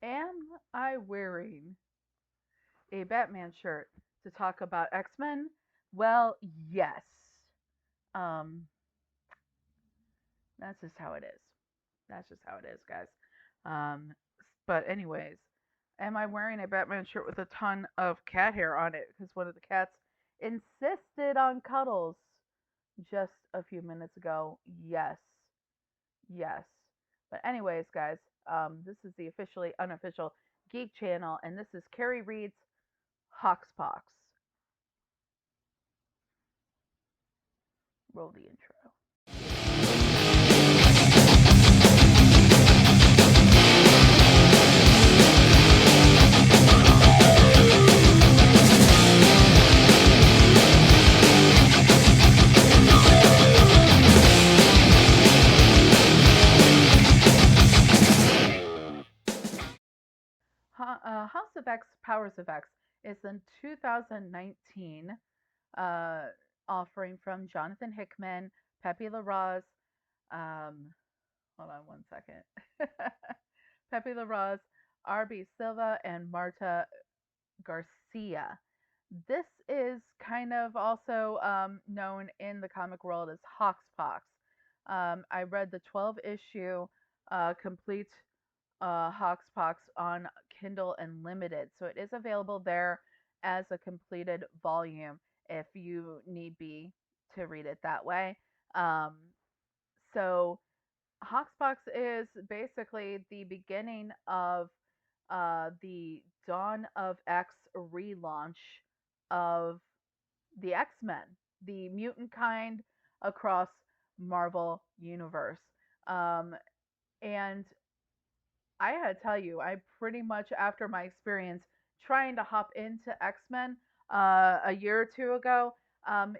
Am I wearing a Batman shirt to talk about X-Men? Well, yes. Um, that's just how it is. That's just how it is, guys. Um, but anyways, am I wearing a Batman shirt with a ton of cat hair on it? Because one of the cats insisted on cuddles just a few minutes ago. Yes, yes. But anyways, guys, this is the officially unofficial Geek Channel, and this is Carrie Reed's Hox Pox. Roll the intro. House of X, Powers of X is the 2019 uh, offering from Jonathan Hickman, Pepe Larraz, um, hold on one second, Pepe Larraz, R.B. Silva, and Marta Garcia. This is kind of also known in the comic world as Hox Pox. I read the 12 issue complete Hox Pox on Kindle Unlimited. So it is available there as a completed volume if you need be to read it that way. Um, so Hox Pox is basically the beginning of the Dawn of X relaunch of the X-Men, the mutant kind across Marvel Universe. Um, and I had to tell you, I pretty much, after my experience trying to hop into X-Men a year or two ago,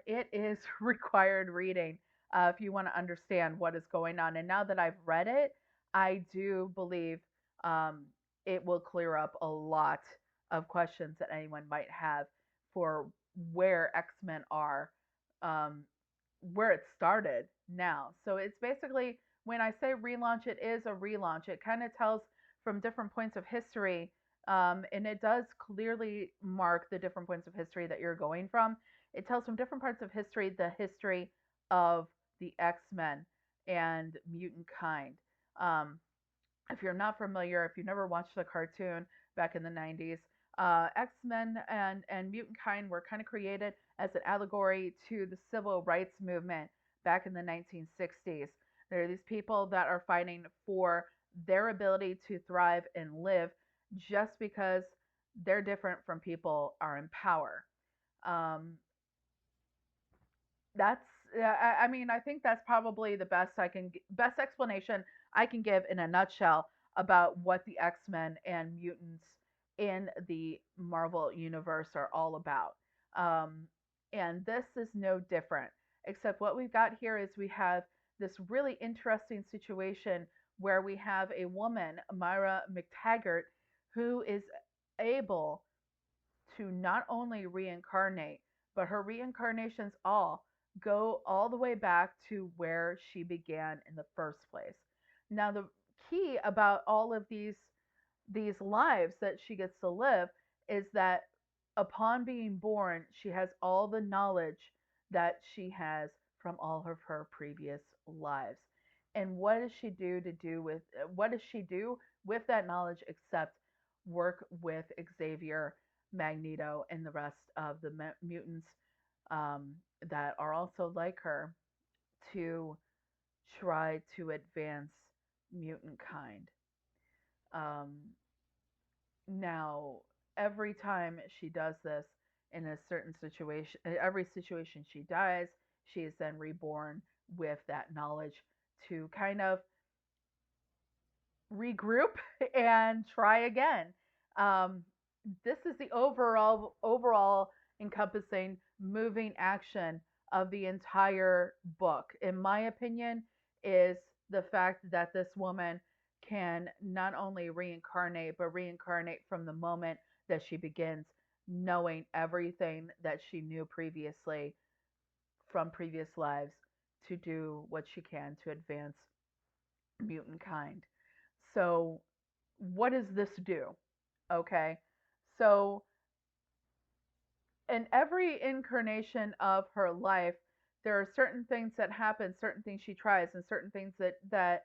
it is required reading if you want to understand what is going on. And now that I've read it, I do believe um, it will clear up a lot of questions that anyone might have for where X-Men are, um, where it started now. So it's basically, when I say relaunch, it is a relaunch. It kind of tells from different points of history, and it does clearly mark the different points of history that you're going from. It tells from different parts of history the history of the X-Men and mutant kind. Um, if you're not familiar, if you never watched the cartoon back in the 90s, X-Men and mutant kind were kind of created as an allegory to the civil rights movement back in the 1960s. There are these people that are fighting for their ability to thrive and live just because they're different from people are in power. Um, that's I mean, I think that's probably the best explanation I can give in a nutshell about what the X-Men and mutants in the Marvel universe are all about. Um, and this is no different, except what we've got here is we have this really interesting situation where we have a woman, Myra McTaggart, who is able to not only reincarnate, but her reincarnations all go all the way back to where she began in the first place. Now, the key about all of these lives that she gets to live is that upon being born, she has all the knowledge that she has from all of her previous lives. And what does she do with what does she do with that knowledge except work with Xavier, Magneto, and the rest of the mutants um, that are also like her to try to advance mutant kind. Um, Now, every time she does this in a certain situation, every situation she dies, she is then reborn with that knowledge to kind of regroup and try again. Um, this is the overall encompassing moving action of the entire book. In my opinion, is the fact that this woman can not only reincarnate but reincarnate from the moment that she begins knowing everything that she knew previously from previous lives to do what she can to advance mutant kind. So what does this do? Okay. So, in every incarnation of her life, there are certain things that happen, certain things she tries, and certain things that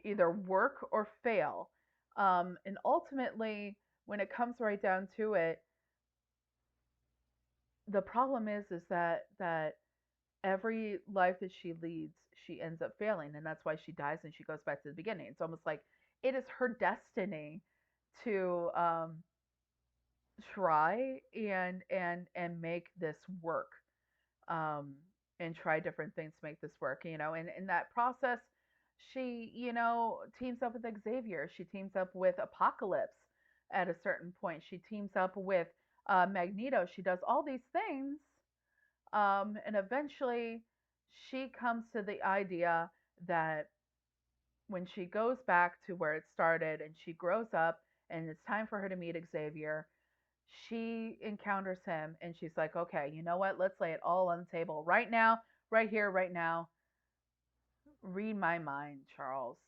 either work or fail. And ultimately, when it comes right down to it, the problem is that every life that she leads, she ends up failing, and that's why she dies and she goes back to the beginning. It's almost like it is her destiny to try and make this work, um, and try different things to make this work. And in that process, she teams up with Xavier. She teams up with Apocalypse at a certain point. She teams up with Magneto. She does all these things, and eventually she comes to the idea that when she goes back to where it started and she grows up and it's time for her to meet Xavier, she encounters him and she's like, okay, you know what? Let's lay it all on the table right now, right here, right now. Read my mind, Charles.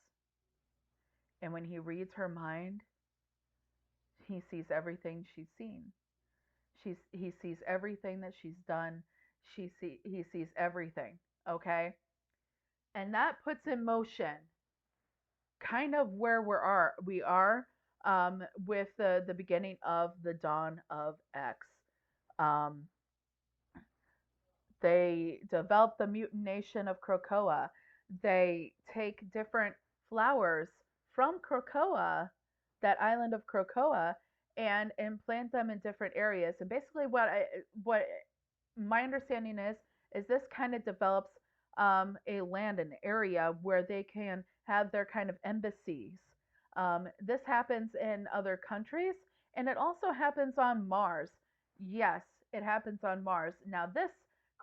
And when he reads her mind, he sees everything she's seen. He sees everything that she's done. He sees everything. Okay, and that puts in motion kind of where we are with the beginning of the dawn of X. Um, they develop the mutination of Krakoa. They take different flowers from Krakoa, that island of Krakoa, and implant them in different areas. And basically, what my understanding is this kind of develops a land, an area where they can have their kind of embassies. This happens in other countries, and it also happens on Mars. Yes, it happens on Mars. Now, this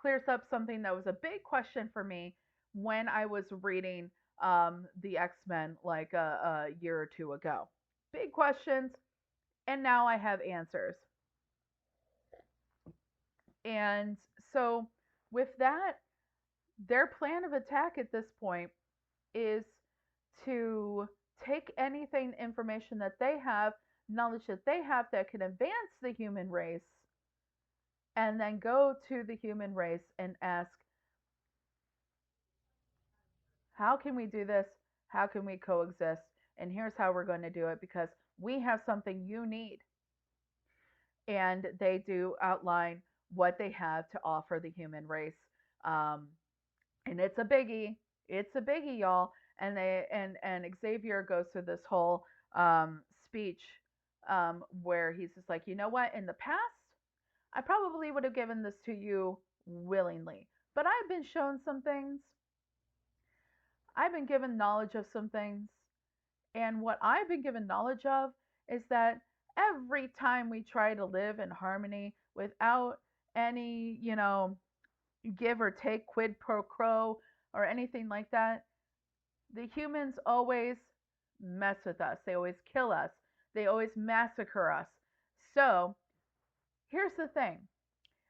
clears up something that was a big question for me when I was reading the X Men like a year or two ago. Big questions, and now I have answers. And so, with that, their plan of attack at this point is to take anything, information that they have, knowledge that they have that can advance the human race, and then go to the human race and ask, how can we do this? How can we coexist? And here's how we're going to do it because we have something you need. And they do outline what they have to offer the human race. Um, and it's a biggie. It's a biggie, y'all. And Xavier goes through this whole speech where he's just like, you know what? In the past, I probably would have given this to you willingly, but I've been shown some things. I've been given knowledge of some things, and what I've been given knowledge of is that every time we try to live in harmony without any, give or take, quid pro quo, or anything like that, the humans always mess with us. They always kill us. They always massacre us. So here's the thing,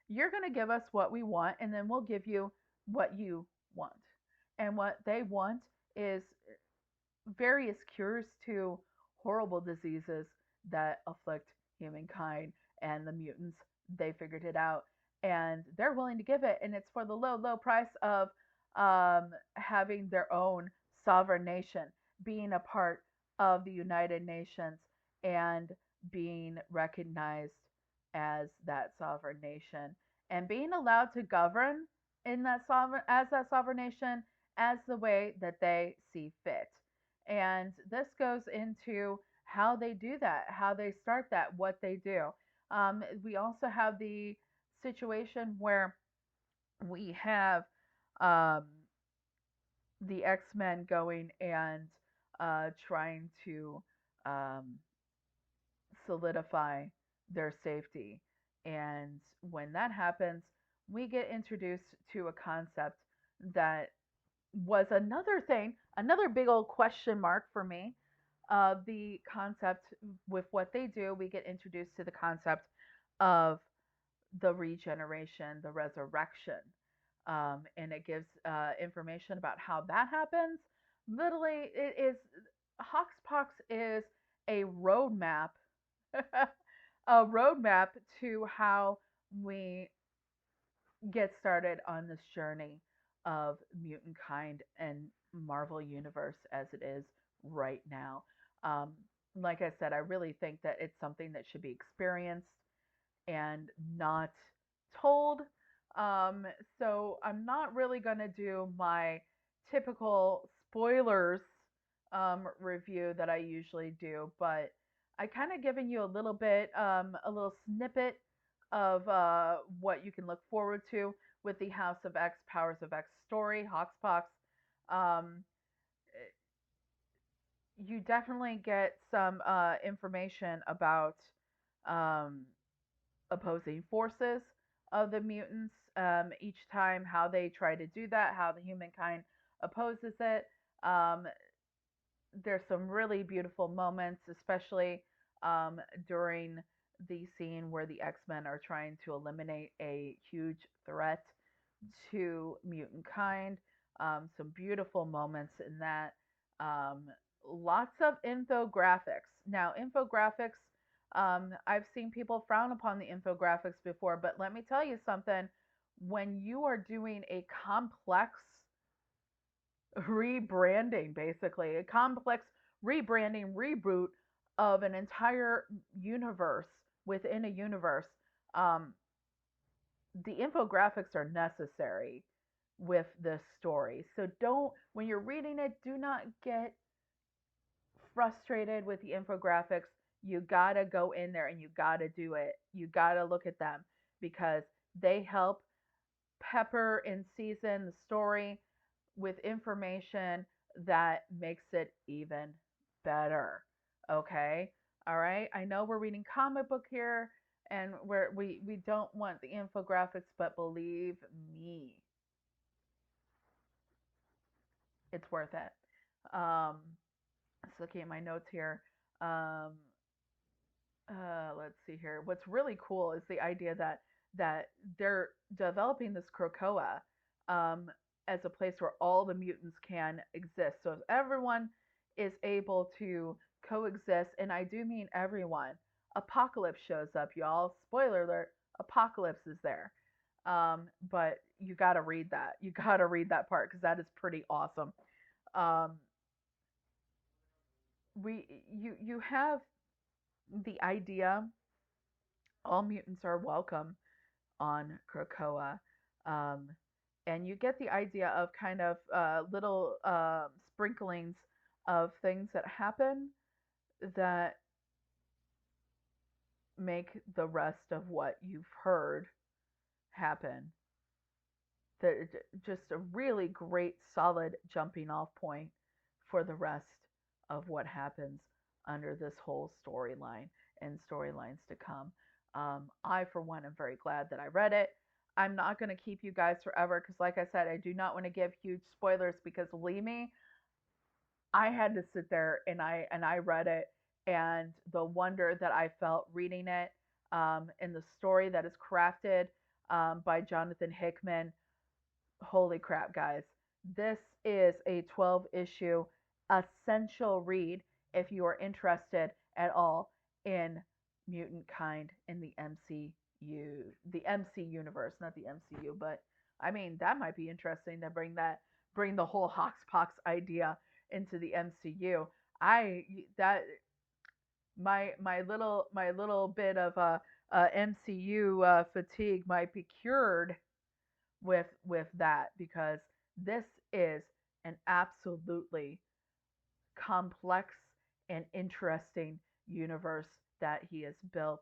you're going to give us what we want, and then we'll give you what you want. And what they want is various cures to horrible diseases that afflict humankind, and the mutants, they figured it out and they're willing to give it, and it's for the low price of having their own sovereign nation, being a part of the United Nations, and being recognized as that sovereign nation, and being allowed to govern in that sovereign nation as the way that they see fit. And this goes into how they do that, how they start that, what they do. We also have the situation where we have um, the X Men going and trying to um, solidify their safety. And when that happens, we get introduced to a concept that was another thing, another big old question mark for me. The concept with what they do, we get introduced to the concept of the regeneration, the resurrection. And it gives information about how that happens. literally, it is Hox Pox is a roadmap, a roadmap to how we get started on this journey of mutant kind and Marvel Universe as it is right now. Um, like I said, I really think that it's something that should be experienced and not told. Um, so I'm not really going to do my typical spoilers review that I usually do, but I kind of given you a little bit, a little snippet of what you can look forward to with the House of X, Powers of X story, Hoxpox. Um, you definitely get some information about um, opposing forces of the mutants each time, how they try to do that, how the humankind opposes it. Um, there's some really beautiful moments, especially during the scene where the X-Men are trying to eliminate a huge threat to mutant kind. Some beautiful moments in that. Um, lots of infographics. Now, infographics, I've seen people frown upon the infographics before, but let me tell you something. When you are doing a complex rebranding, basically, a complex rebranding, reboot of an entire universe within a universe, um, the infographics are necessary with this story. So don't, when you're reading it, do not get frustrated with the infographics. You gotta go in there and you gotta do it. You gotta look at them because they help pepper and season the story with information that makes it even better. Okay? All right? I know we're reading comic book here and we don't want the infographics, but believe me, it's worth it. Just looking at my notes here. Um, let's see here. What's really cool is the idea that they're developing this Krakoa um, as a place where all the mutants can exist. So if everyone is able to coexist, and I do mean everyone, Apocalypse shows up, y'all. Spoiler alert: Apocalypse is there. But you got to read that. You got to read that part because that is pretty awesome. Um, you have the idea all mutants are welcome on Krakoa. Um, and you get the idea of kind of little sprinklings of things that happen that make the rest of what you've heard happen. Just a really great, solid jumping off point for the rest of what happens under this whole storyline and storylines to come. I, for one, am very glad that I read it. I'm not going to keep you guys forever because, like I said, I do not want to give huge spoilers because, believe me, I had to sit there and I read it, and the wonder that I felt reading it, and the story that is crafted by Jonathan Hickman. Holy crap, guys. This is a 12 issue essential read if you are interested at all in mutant kind in the MCU, the MC universe, not the MCU, but I mean, that might be interesting to bring the whole Hox Pox idea into the MCU. I that my little bit of MCU fatigue might be cured with that because this is an absolutely complex and interesting universe that he has built.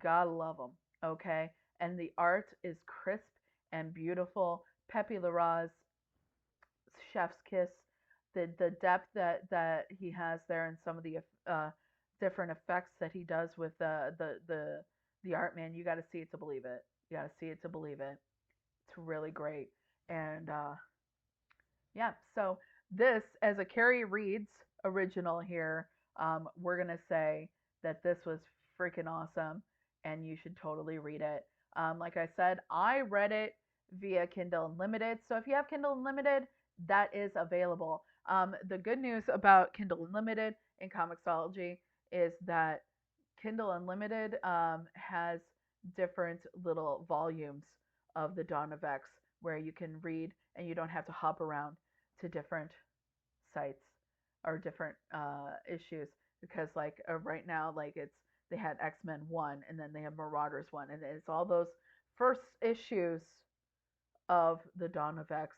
Gotta love him, okay? And the art is crisp and beautiful. Pepe Larraz's chef's kiss, the depth that he has there, and some of the different effects that he does with the art, man. You got to see it to believe it. You got to see it to believe it. It's really great. And yeah, so this, as a Carrie Reads original here, we're going to say that this was freaking awesome and you should totally read it. Like I said, I read it via Kindle Unlimited. So if you have Kindle Unlimited, that is available. The good news about Kindle Unlimited and Comixology is that Kindle Unlimited has different little volumes of the Dawn of X where you can read and you don't have to hop around to different sites or different issues because like right now like it's they had X-Men 1 and then they have Marauders 1 and it's all those first issues of the Dawn of X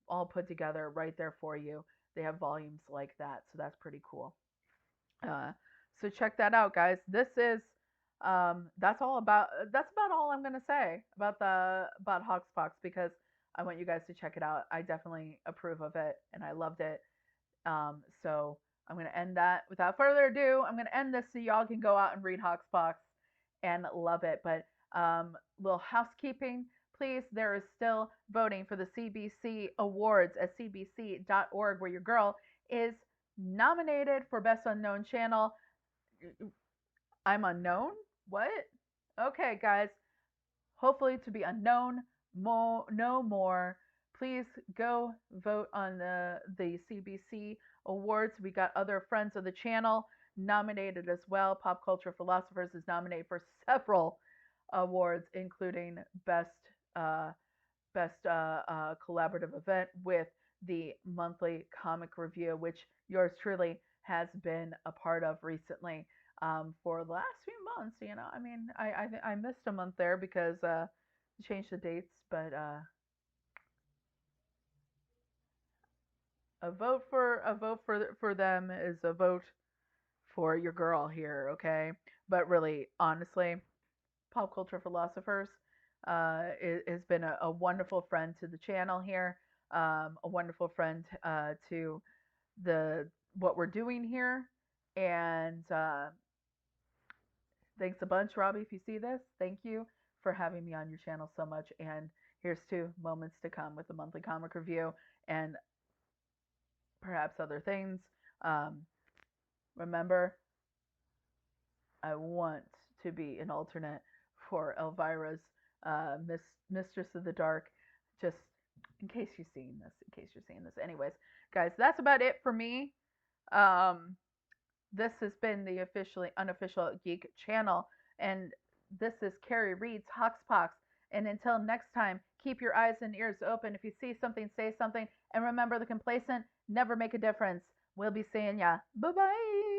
all put together right there for you. They have volumes like that, so that's pretty cool. Uh, so check that out, guys. This is that's about all I'm gonna say about the about Hox Pox because I want you guys to check it out. I definitely approve of it and I loved it. So I'm gonna end that without further ado. I'm gonna end this so y'all can go out and read Hox Pox and love it. But little housekeeping, please. There is still voting for the CBC Awards at cbc.org, where your girl is nominated for Best Unknown Channel. I'm unknown? What? Okay, guys. Hopefully to be unknown no more. Please go vote on the CBC Awards. We got other friends of the channel nominated as well. Pop Culture Philosophers is nominated for several awards, including uh, best collaborative event with the monthly comic review, which yours truly has been a part of recently for the last few months. You know, I mean, I missed a month there because changed the dates, but a vote for them is a vote for your girl here, okay? But really, honestly, Pop Culture Philosophers has been a wonderful friend to the channel here, a wonderful friend to the what we're doing here, and thanks a bunch, Robbie, if you see this. Thank you for having me on your channel so much. And here's to moments to come with the monthly comic review and perhaps other things. Um, remember, I want to be an alternate for Elvira's Mistress of the Dark, just in case you're seeing this. In case you're seeing this. Anyways, guys, that's about it for me. Um, this has been the officially unofficial Geek channel, and this is Carrie Reed's Hox Pox. And until next time, keep your eyes and ears open. If you see something, say something. And remember, the complacent never make a difference. We'll be seeing ya. Bye bye.